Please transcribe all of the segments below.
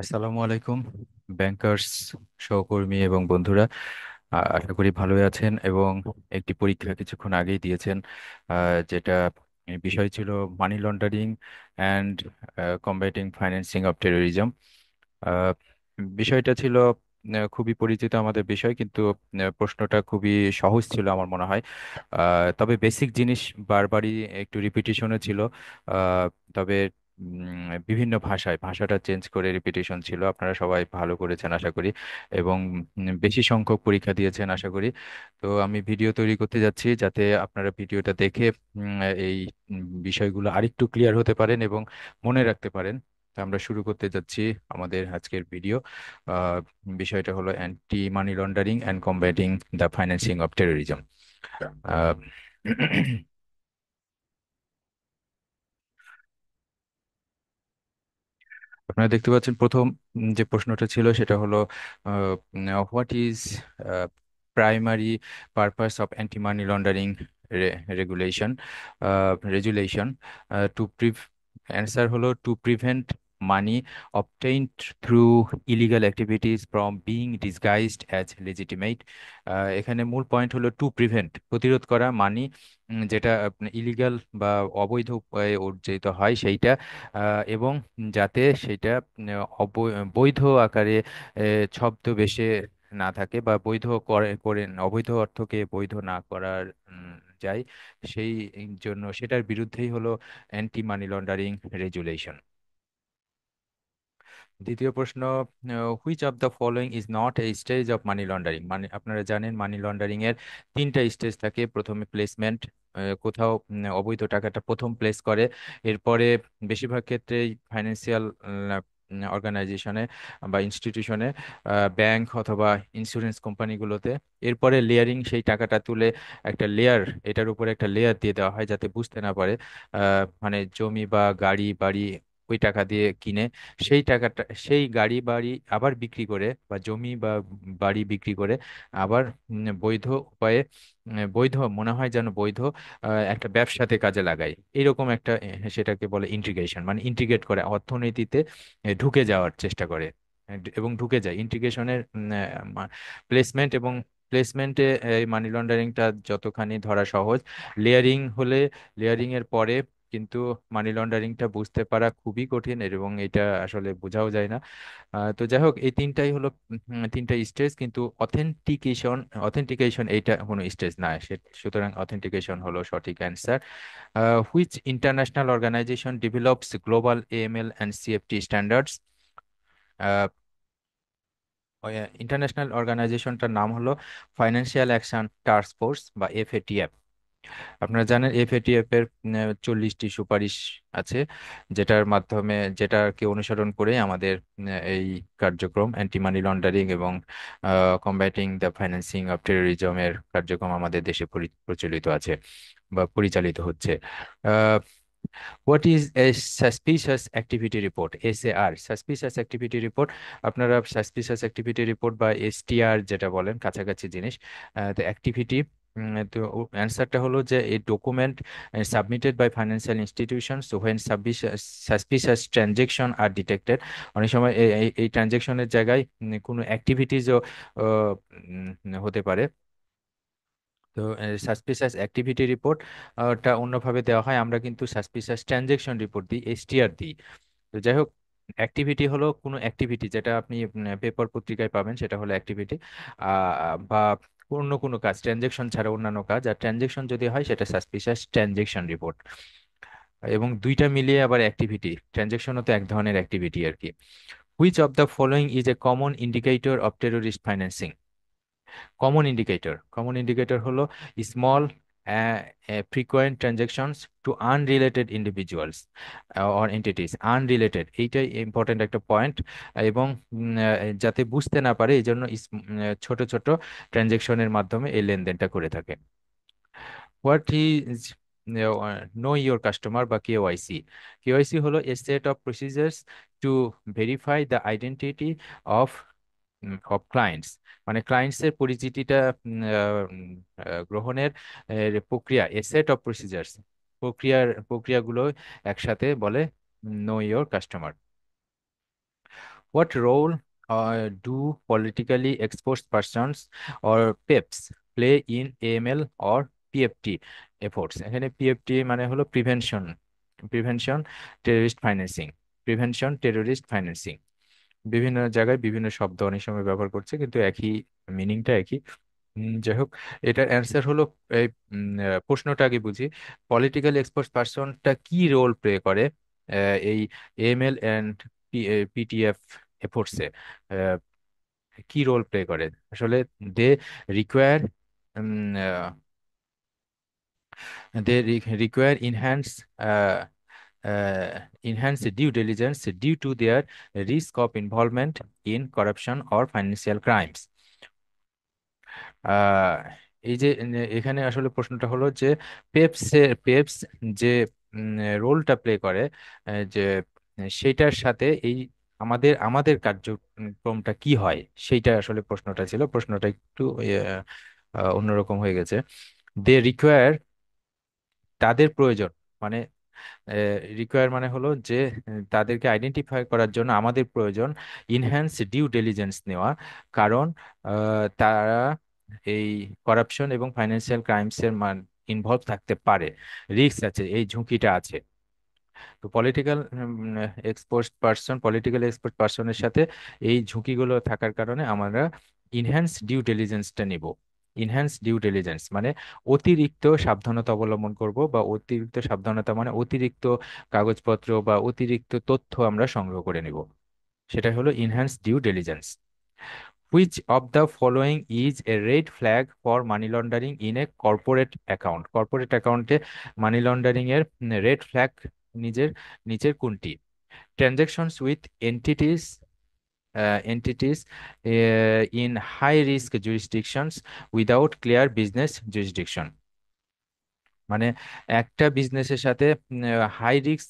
আসসালামু আলাইকুম ব্যাংকার্স সহকর্মী এবং বন্ধুরা। আশা করি ভালোই আছেন এবং একটি পরীক্ষা কিছুক্ষণ আগেই দিয়েছেন, যেটা বিষয় ছিল মানি laundering and combating financing of terrorism. বিষয়টা ছিল খুবই পরিচিত আমাদের বিষয়, কিন্তু প্রশ্নটা খুবই সহজ ছিল আমার মনে হয়। তবে বেসিক জিনিস বারবারই একটু রিপিটিশনও ছিল। আহ, তবে বিভিন্ন ভাষায় ভাষাটা চেঞ্জ করে রিপিটিশন ছিল। আপনারা সবাই ভালো করেছেন আশা করি, এবং বেশি সংখ্যক পরীক্ষা দিয়েছেন আশা করি। তো আমি ভিডিও তৈরি করতে যাচ্ছি যাতে আপনারা ভিডিওটা দেখে এই বিষয়গুলো আরেকটু ক্লিয়ার হতে পারেন এবং মনে রাখতে পারেন। তো আমরা শুরু করতে যাচ্ছি আমাদের আজকের ভিডিও। আহ, বিষয়টা হলো anti money laundering and combating the financing of terrorism. আপনারা দেখতে পাচ্ছেন প্রথম যে প্রশ্নটা ছিল সেটা হলো, what is primary purpose of anti money laundering regulation resolution to answer হলো to prevent money obtained through illegal activities from being disguised as legitimate। এখানে মূল পয়েন্ট হলো টু প্রিভেন্ট, প্রতিরোধ করা মানি যেটা ইলিগাল বা অবৈধ উপায়ে অর্জিত হয় সেইটা, এবং যাতে সেটা বৈধ আকারে ছদ্মবেশে না থাকে বা বৈধ করে করে অবৈধ অর্থকে বৈধ না করার যায়, সেই জন্য সেটার বিরুদ্ধেই হলো অ্যান্টি মানি লন্ডারিং রেগুলেশন। দ্বিতীয় প্রশ্ন, which of the following is not a stage of money laundering. মানে আপনারা জানেন মানি লন্ডারিং এর তিনটা স্টেজ থাকে। প্রথমে প্লেসমেন্ট, কোথাও অবৈধ টাকাটা প্রথম প্লেস করে, এরপরে বেশিরভাগ ক্ষেত্রে ফাইন্যান্সিয়াল অর্গানাইজেশনে বা ইনস্টিটিউশনে, ব্যাংক অথবা ইন্স্যুরেন্স কোম্পানিগুলোতে, এরপরে লেয়ারিং, সেই টাকাটা তুলে একটা লেয়ার, এটার উপরে একটা লেয়ার দিয়ে দেওয়া হয় যাতে বুঝতে না পারে। মানে জমি বা গাড়ি বাড়ি ওই টাকা দিয়ে কিনে সেই টাকাটা সেই গাড়ি বাড়ি আবার বিক্রি করে বা জমি বা বাড়ি বিক্রি করে আবার বৈধ উপায়ে, বৈধ মনে হয় যেন বৈধ একটা ব্যবসাতে কাজে লাগায়। এরকম একটা সেটাকে বলে ইন্টিগ্রেশন, মানে ইন্টিগ্রেট করে অর্থনীতিতে ঢুকে যাওয়ার চেষ্টা করে। এবং ঢুকে যায় ইন্টিগ্রেশনের প্লেসমেন্ট এবং প্লেসমেন্টে এই মানি লন্ডারিংটা যতখানি ধরা সহজ, লেয়ারিং হলে লেয়ারিং এর পরে কিন্তু মানি লন্ডারিংটা বুঝতে পারা খুবই কঠিন এবং এটা আসলে বোঝাও যায় না। তো যাই হোক, এই তিনটাই হলো তিনটা স্টেজ, কিন্তু অথেন্টিকেশন অথেন্টিকেশন এইটা কোনো স্টেজ না। সুতরাং অথেন্টিকেশন হলো সঠিক answer. Which international organization develops global AML and CFT standards. International অর্গানাইজেশনটার নাম হলো ফাইন্যান্সিয়াল অ্যাকশন টাস্ক ফোর্স বা এফএটিএফ। আপনারা জানেন এফএটিএফ এর 40টি সুপারিশ আছে, যেটার মাধ্যমে যেটাকে অনুসরণ করে আমাদের এই কার্যক্রম অ্যান্টি মানি লন্ডারিং এবং কম্ব্যাটিং দ্য ফাইন্যান্সিং অফ টেরোরিজমের কার্যক্রম আমাদের দেশে প্রচলিত আছে বা পরিচালিত হচ্ছে। What is a suspicious activity report, SAR, suspicious activity report. আপনারা সাসপিশিয়াস অ্যাক্টিভিটি রিপোর্ট বা এসটিআর যেটা বলেন, কাছাকাছি জিনিস। তো অ্যাক্টিভিটি, তো অ্যান্সারটা হলো যে a document submitted by financial institutions when suspicious transaction are detected. অনেক সময় এই ট্রানজেকশনের জায়গায় কোনো অ্যাক্টিভিটিসও হতে পারে। তো সাসপিশাস অ্যাক্টিভিটি রিপোর্ট টা অন্যভাবে দেওয়া হয়, আমরা কিন্তু সাসপিশাস ট্রানজেকশন রিপোর্ট দিই, এসটিআর দিই। তো যাই হোক, অ্যাক্টিভিটি হলো কোনো অ্যাক্টিভিটি যেটা আপনি পেপার পত্রিকায় পাবেন, সেটা হলো অ্যাক্টিভিটি। বা অন্য কোনো কাজ, ট্রানজেকশন ছাড়া অন্যান্য কাজ, আর ট্রানজেকশন যদি হয় সেটা সাসপিশাস ট্রানজেকশন রিপোর্ট। এবং দুইটা মিলিয়ে আবার অ্যাক্টিভিটি, ট্রানজেকশনও তো এক ধরনের অ্যাক্টিভিটি আর কি। Which of the following is a common indicator of terrorist financing. Common indicator হলো small frequent transactions to unrelated individuals or entities, unrelated, এইটাই ইম্পর্টেন্ট একটা পয়েন্ট। এবং যাতে বুঝতে না পারে এই জন্য ছোট ছোট ট্রানজেকশনের মাধ্যমে এই লেনদেনটা করে থাকে। What is know your customer বা কেওয়াইসি। কেওয়াইসি হলো a set of procedures to verify the identity of clients. মানে ক্লায়েন্টসের পরিচিতিটা গ্রহণের প্রক্রিয়া, এ সেট অফ প্রসিজার্স, প্রক্রিয়াগুলো একসাথে বলে know your customer. What role do politically exposed persons or PEPs play in AML or PFT efforts? এখানে PFT মানে হলো prevention terrorist financing, prevention terrorist financing. বিভিন্ন জায়গায় বিভিন্ন শব্দ অনেক সময় ব্যবহার করছে, কিন্তু একই মিনিংটা একই। যাই হোক, এটার অ্যান্সার হলো এই প্রশ্নটা আগে বুঝি। পলিটিক্যাল এক্সপোর্ট পার্সনটা কি রোল প্লে করে এই এমএল অ্যান্ড পিটিএফ এফোর্টসে, কি রোল প্লে করে আসলে? দে require they require enhanced due diligence due to their risk of involvement in corruption or financial crimes. আহ, এই যে এখানে আসলে প্রশ্নটা হলো যে পেপস যে রোলটা প্লে করে, যে সেইটার সাথে এই আমাদের আমাদের কার্যক্রমটা কি হয়, সেইটা আসলে প্রশ্নটা ছিল। প্রশ্নটা একটু অন্যরকম হয়ে গেছে। দে রিকোয়ার, তাদের প্রয়োজন, মানে রিকোয়ার মানে হলো যে তাদেরকে আইডেন্টিফাই করার জন্য আমাদের প্রয়োজন ইনহ্যান্স ডিউ ডিলিজেন্স নেওয়া। কারণ তারা এই করাপশন এবং ফাইন্যান্সিয়াল ক্রাইমসের ইনভলভ থাকতে পারে, রিস্ক আছে, এই ঝুঁকিটা আছে। তো পলিটিক্যাল এক্সপোর্ট পার্সনের সাথে এই ঝুঁকিগুলো থাকার কারণে আমরা ইনহ্যান্স ডিউ ডিলিজেন্সটা নিব। ইনহ্যান্স ডিউ ডিলিজেন্স মানে অতিরিক্ত সাবধানতা অবলম্বন করব, বা অতিরিক্ত সাবধানতা মানে অতিরিক্ত কাগজপত্র বা অতিরিক্ত তথ্য আমরা সংগ্রহ করে নিব, সেটা হলো enhance due diligence. Which of the following is a red flag for money laundering in a corporate account? Corporate অ্যাকাউন্টে মানি লন্ডারিং এর রেড ফ্ল্যাগ নিজের নিচের কোনটি? Transactions with entities in high risk jurisdictions without clear business jurisdiction, মানে একটা বিজনেসের সাথে high risk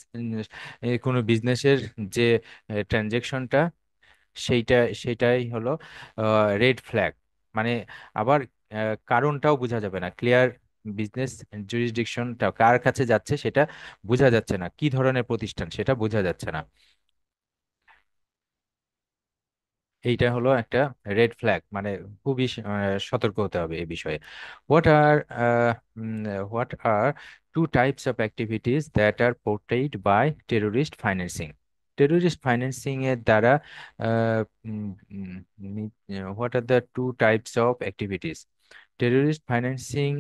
কোনো বিজনেসের যে ট্রানজেকশনটা, সেইটা সেটাই হলো রেড ফ্ল্যাগ। মানে আবার কারণটাও বোঝা যাবে না, ক্লিয়ার বিজনেস জুরিসডিকশনটা কার কাছে যাচ্ছে সেটা বোঝা যাচ্ছে না, কি ধরনের প্রতিষ্ঠান সেটা বোঝা যাচ্ছে না। এইটা হলো একটা রেড ফ্ল্যাগ, মানে খুবই সতর্ক হতে হবে এই বিষয়ে। What are what are two types of activities that are portrayed by terrorist financing? Terrorist financing এর দ্বারা what are the two types of activities? Terrorist financing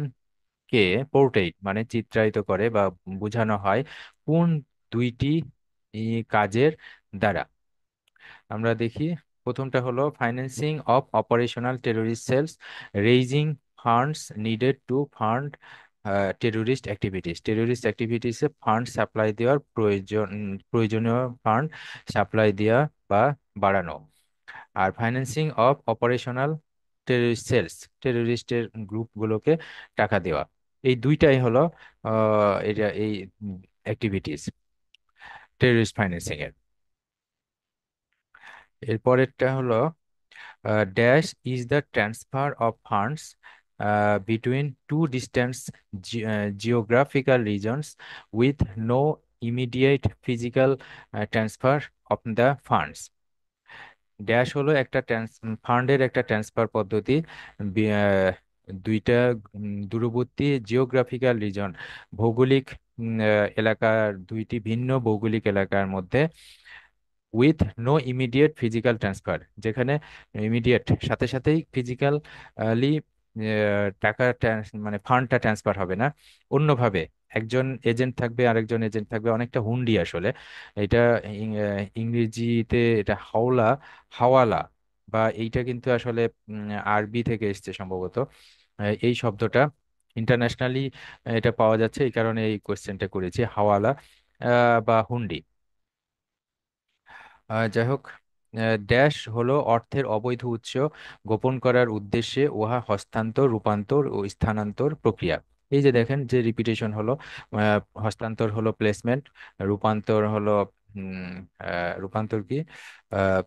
কে পোর্ট্রেইট মানে চিত্রায়িত করে বা বোঝানো হয় কোন দুইটি কাজের দ্বারা? আমরা দেখি, প্রথমটা হলো financing of operational terrorist cells, raising funds needed to fund terrorist activities. Terrorist অ্যাক্টিভিটিসে ফান্ড সাপ্লাই দেওয়ার প্রয়োজনীয় ফান্ড সাপ্লাই দেওয়া বা বাড়ানো। আর financing of operational terrorist cells, টেরোরিস্টের গ্রুপগুলোকে টাকা দেওয়া। এই দুইটাই হলো এটা এই অ্যাক্টিভিটিস টেরোরিস্ট ফাইন্যান্সিং এর। এরপরেরটা হলো dash is the transfer of funds between two distance geographical regions with no immediate physical transfer of the funds. Dash হলো একটা ফান্ডের একটা ট্রান্সফার পদ্ধতি দুইটা দূরবর্তী জিওগ্রাফিক্যাল রিজন, ভৌগোলিক এলাকার, দুইটি ভিন্ন ভৌগোলিক এলাকার মধ্যে, with no immediate physical transfer, যেখানে ইমিডিয়েট সাথে সাথেই ফিজিক্যালি টাকা মানে ফান্ডটা ট্রান্সফার হবে না, অন্যভাবে একজন এজেন্ট থাকবে আরেকজন এজেন্ট থাকবে, অনেকটা হুন্ডি আসলে এটা। ইংরেজিতে এটা হাওয়ালা, বা এইটা কিন্তু আসলে আরবি থেকে এসেছে সম্ভবত। এই শব্দটা ইন্টারন্যাশনালি এটা পাওয়া যাচ্ছে, এই কারণে এই কোয়েশ্চেনটা করেছি, হাওয়ালা বা হুন্ডি। যাই হোক, ড্যাশ হলো অর্থের অবৈধ উৎস গোপন করার উদ্দেশ্যে উহা হস্তান্তর, রূপান্তর ও স্থানান্তর প্রক্রিয়া। এই যে দেখেন যে রিপিটেশন হলো, হস্তান্তর হলো প্লেসমেন্ট, রূপান্তর হলো রূপান্তর কি, আহ,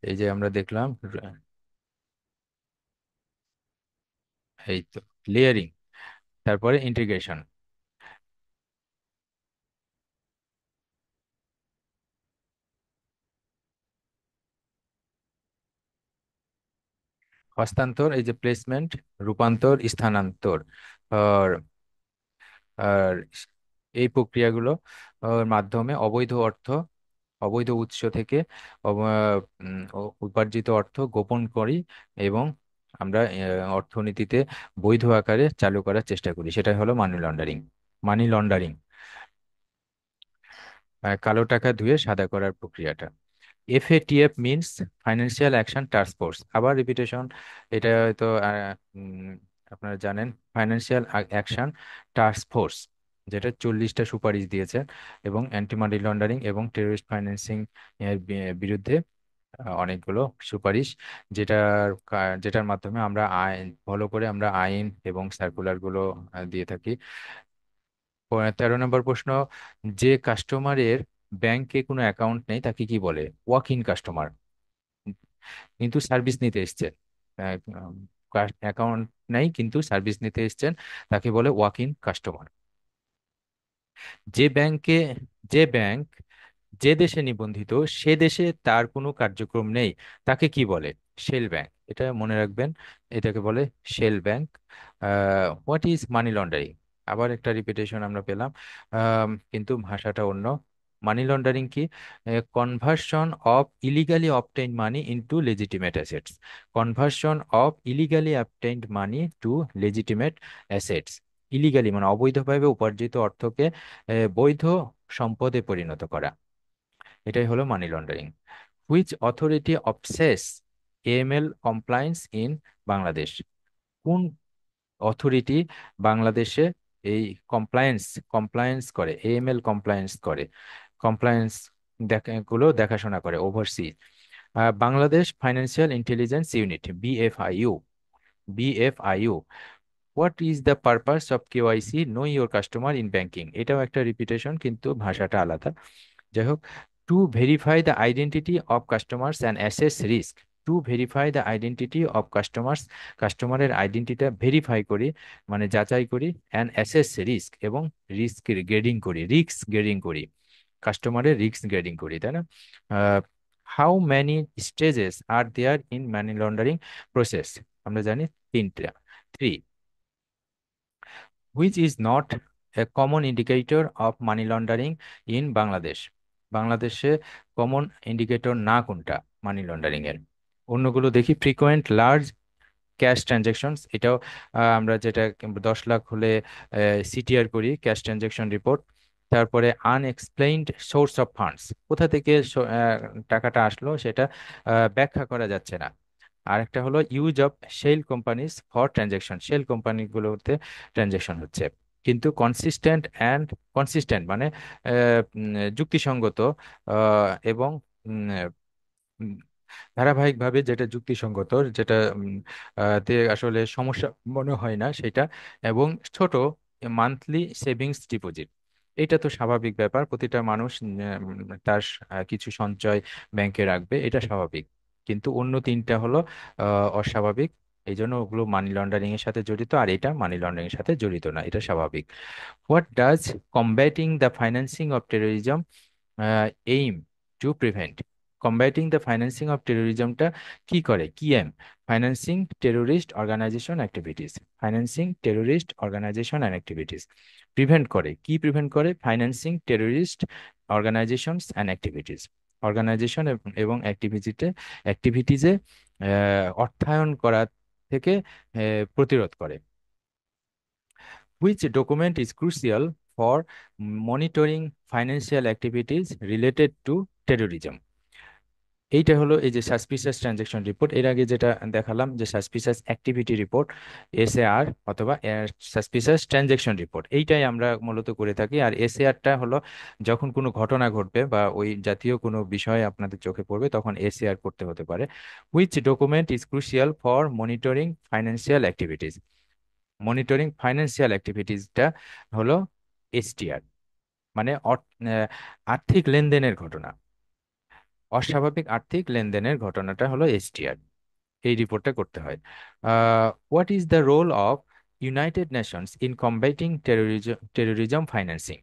এই যে আমরা দেখলাম এই তো লেয়ারিং, তারপরে ইন্টিগ্রেশন। হস্তান্তর, এই যে প্লেসমেন্ট, রূপান্তর, স্থানান্তর, আর আর এই প্রক্রিয়াগুলো মাধ্যমে অবৈধ অর্থ, অবৈধ উৎস থেকে উপার্জিত অর্থ গোপন করি এবং আমরা অর্থনীতিতে বৈধ আকারে চালু করার চেষ্টা করি, সেটাই হলো মানি লন্ডারিং। মানি লন্ডারিং কালো টাকা ধুয়ে সাদা করার প্রক্রিয়াটা। FATF means financial action task force, আবার রিপিটেশন, এটা হয়তো আপনারা জানেন। ফাইন্যান্সিয়াল অ্যাকশন টাস্ক ফোর্স, যেটা 40টা সুপারিশ দিয়েছে এবং অ্যান্টি মানি লন্ডারিং এবং টেররিস্ট ফাইন্যান্সিং এর বিরুদ্ধে অনেকগুলো সুপারিশ, যেটার মাধ্যমে আমরা আইন ফলো করে আমরা আইন এবং সার্কুলার গুলো দিয়ে থাকি। 13 নম্বর প্রশ্ন, যে কাস্টমারের ব্যাংকে কোনো অ্যাকাউন্ট নেই তাকে কি বলে? ওয়াক ইন কাস্টমার, কিন্তু সার্ভিস নিতে এসছেন, অ্যাকাউন্ট নাই কিন্তু সার্ভিস নিতে এসছেন, তাকে বলে ওয়াক ইন কাস্টমার। যে ব্যাংকে যে ব্যাংক যে দেশে নিবন্ধিত সে দেশে তার কোনো কার্যক্রম নেই তাকে কি বলে? শেল ব্যাংক, এটা মনে রাখবেন, এটাকে বলে shell bank. What is money laundering, আবার একটা রিপিটেশন আমরা পেলাম, কিন্তু ভাষাটা অন্য। মানি লন্ডারিং কি? Conversion of illegally obtain money into legitimate assets. Conversion of illegally obtained money to legitimate assets. Illegally মানে অবৈধভাবে উপার্জিত অর্থকে বৈধ সম্পদে পরিণত করা, এটাই হলো money laundering. Which authority oversees AML compliance in Bangladesh? কোন অথরিটি বাংলাদেশে এই কমপ্লায়েন্স কমপ্লায়েন্স করে, এএমএল কমপ্লায়েন্স করে, কমপ্লায়েন্স গুলো দেখাশোনা করে, oversee? Bangladesh financial intelligence unit, BFIU. BFIU, what is the purpose of KYC know your customer in banking? এটাও একটা রিপিটেশন কিন্তু ভাষাটা আলাদা। যাই হোক, to verify the identity of customers and assess risk. To verify the identity of customers, কাস্টমারের আইডেন্টিটা verify করি মানে যাচাই করি, অ্যান্ড অ্যাসেস রিস্ক এবং রিস্ক গ্রেডিং করি, রিস্ক গ্রেডিং করি, কাস্টমারের রিস্ক গ্রেডিং করি, তাই না? How many stages are there in money laundering process? আমরা জানি তিনটা, three. which is not a common indicator of money laundering in Bangladesh? বাংলাদেশে কমন ইন্ডিকেটর না কোনটা মানি লন্ডারিং এর? অন্যগুলো দেখি। ফ্রিকোয়েন্ট লার্জ ক্যাশ ট্রানজ্যাকশনস, এটাও আমরা যেটা 10 লাখ হলে সিটিআর করি, ক্যাশ ট্রানজ্যাকশন রিপোর্ট। তারপরে আনএক্সপ্লেইনড সোর্স অফ ফান্ডস, কোথা থেকে টাকাটা আসলো সেটা ব্যাখ্যা করা যাচ্ছে না। আরেকটা হলো use of shell companies for transaction, shell কোম্পানিগুলোতে ট্রানজ্যাকশন হচ্ছে, কিন্তু কনসিস্টেন্ট অ্যান্ড কনসিস্টেন্ট মানে যুক্তিসঙ্গত এবং উম, উম, ধারাবাহিকভাবে যেটা যুক্তিসঙ্গত, যেটা তে আসলে সমস্যা মনে হয় না সেটা, এবং ছোট মান্থলি সেভিংস ডিপোজিট। এটা তো স্বাভাবিক ব্যাপার, প্রতিটা মানুষ তার কিছু সঞ্চয় ব্যাংকে রাখবে, এটা স্বাভাবিক। কিন্তু অন্য তিনটা হলো অস্বাভাবিক, এই জন্য ওগুলো মানি লন্ডারিং এর সাথে জড়িত, আর এটা মানি লন্ডারিং এর সাথে জড়িত না, এটা স্বাভাবিক। What does combating the financing of terrorism aim to prevent? Combating the financing of টেরোরিজমটা কি করে, কি aim? Financing terrorist organization activities, financing terrorist organization and activities. Prevent করে, কি প্রিভেন্ট করে? Financing terrorist organizations and activities, organization এবং অ্যাক্টিভিটিজে অর্থায়ন করা থেকে প্রতিরোধ করে। Which document is crucial for monitoring financial activities related to terrorism? এইটা হলো এই যে সাসপিশিয়াস ট্রানজ্যাকশন রিপোর্ট, এর আগে যেটা দেখালাম যে সাসপিশিয়াস অ্যাক্টিভিটি রিপোর্ট, এসএআর, অথবা সাসপিশিয়াস ট্রানজ্যাকশন রিপোর্ট, এইটাই আমরা মূলত করে থাকি। আর এসএআরটা হলো যখন কোনো ঘটনা ঘটবে বা ওই জাতীয় কোনো বিষয় আপনাদের চোখে পড়বে তখন এসএআর করতে হতে পারে। Which document is crucial for monitoring financial activities? Monitoring financial অ্যাক্টিভিটিসটা হলো এসটিআর, মানে আর্থিক লেনদেনের ঘটনা, অস্বাভাবিক আর্থিক লেনদেনের ঘটনাটা হলো এসটিআর, এই রিপোর্টটা করতে হয়। What is the role of United Nations in combating terrorism financing?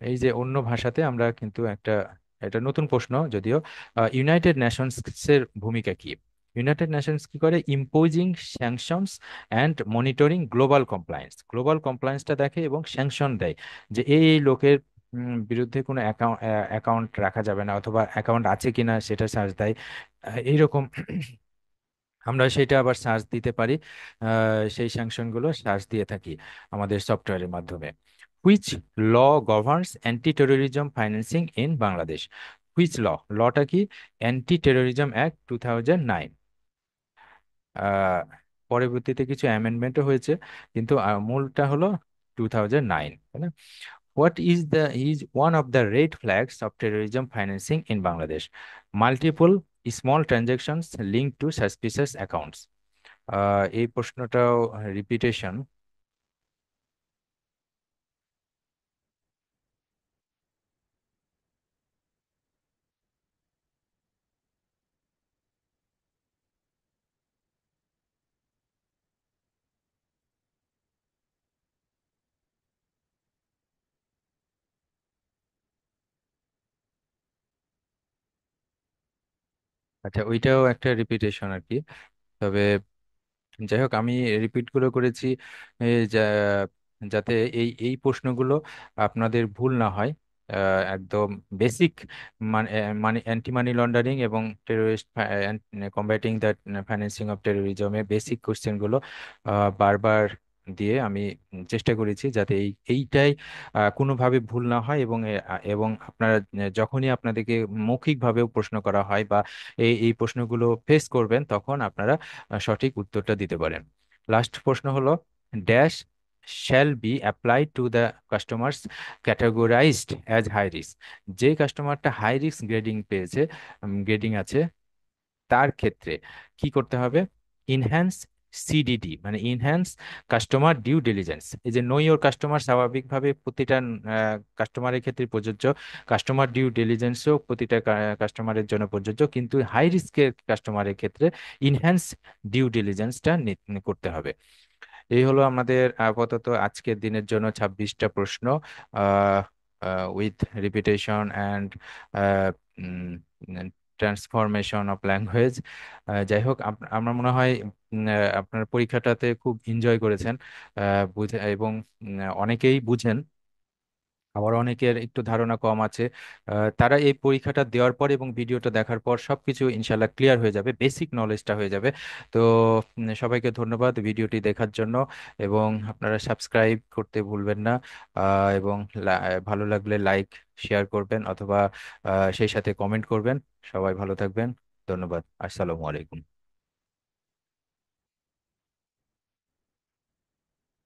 এই যে অন্য ভাষাতে আমরা কিন্তু একটা, এটা নতুন প্রশ্ন যদিও, ইউনাইটেড নেশনস এর ভূমিকা কি? ইউনাইটেড নেশনস কি করে? Imposing sanctions and monitoring global compliance. Global কমপ্লায়েন্সটা দেখে এবং স্যাংশন দেয় যে এই লোকের বিরুদ্ধে কোনো অ্যাকাউন্ট রাখা যাবে না, অথবা অ্যাকাউন্ট আছে কিনা সেটা সার্চ দেয়। এইরকম আমরা সেটা আবার সার্চ দিতে পারি। সেই স্যাংশনগুলো সার্চ দিয়ে থাকি আমাদের সফটওয়্যারের মাধ্যমে। Which law governs anti terrorism financing in Bangladesh? Which লটা কি? Anti terrorism act 2009। পরবর্তীতে কিছু অ্যামেন্ডমেন্টও হয়েছে, কিন্তু মূলটা হলো 2009, তাই না? What is one of the red flags of terrorism financing in Bangladesh? Multiple small transactions link to suspicious accounts. এই প্রশ্নটাও রিপিটেশন। আচ্ছা, ওইটাও একটা রিপিটেশন আর কি। তবে যাই হোক, আমি রিপিট গুলো করেছি যাতে এই এই প্রশ্নগুলো আপনাদের ভুল না হয়। একদম বেসিক মানে মানে অ্যান্টি মানি লন্ডারিং এবং terrorist combating the financing of টেরোরিজমের বেসিক কোশ্চেনগুলো বারবার দিয়ে আমি চেষ্টা করেছি যাতে এইটাই কোনোভাবে ভুল না হয়, এবং আপনারা যখনই আপনাদেরকে মৌখিকভাবেও প্রশ্ন করা হয় বা এই প্রশ্নগুলো ফেস করবেন, তখন আপনারা সঠিক উত্তরটা দিতে পারেন। লাস্ট প্রশ্ন হলো, dash shall be apply to the customers categorized as high risk. যে কাস্টমারটা হাই রিস্ক গ্রেডিং পেয়েছে, গ্রেডিং আছে, তার ক্ষেত্রে কি করতে হবে? ইনহ্যান্স সিডিডি মানে ইনহ্যান্স কাস্টমার ডিউ ডিলিজেন্স। এই যে নো ইওর কাস্টমার স্বাভাবিকভাবে প্রতিটা কাস্টমারের ক্ষেত্রে প্রযোজ্য, কাস্টমার ডিউ ডিলিজেন্সও প্রতিটা কাস্টমারের জন্য প্রযোজ্য, কিন্তু হাই রিস্কের কাস্টমারের ক্ষেত্রে ইনহ্যান্স ডিউ ডিলিজেন্সটা করতে হবে। এই হলো আমাদের আপাতত আজকের দিনের জন্য 26টা প্রশ্ন, with repetition and transformation of language. যাই হোক, আমার মনে হয় আপনার পরীক্ষাটাতে খুব এনজয় করেছেন, বুঝে এবং অনেকেই বুঝেন, আবার অনেকের একটু ধারণা কম আছে। তারা এই পরীক্ষাটা দেওয়ার পর এবং ভিডিওটা দেখার পর সবকিছু ইনশাল্লাহ ক্লিয়ার হয়ে যাবে, বেসিক নলেজটা হয়ে যাবে। তো সবাইকে ধন্যবাদ ভিডিওটি দেখার জন্য, এবং আপনারা সাবস্ক্রাইব করতে ভুলবেন না। এবং ভালো লাগলে লাইক শেয়ার করবেন, অথবা সেই সাথে কমেন্ট করবেন। সবাই ভালো থাকবেন। ধন্যবাদ। আসসালামু আলাইকুম।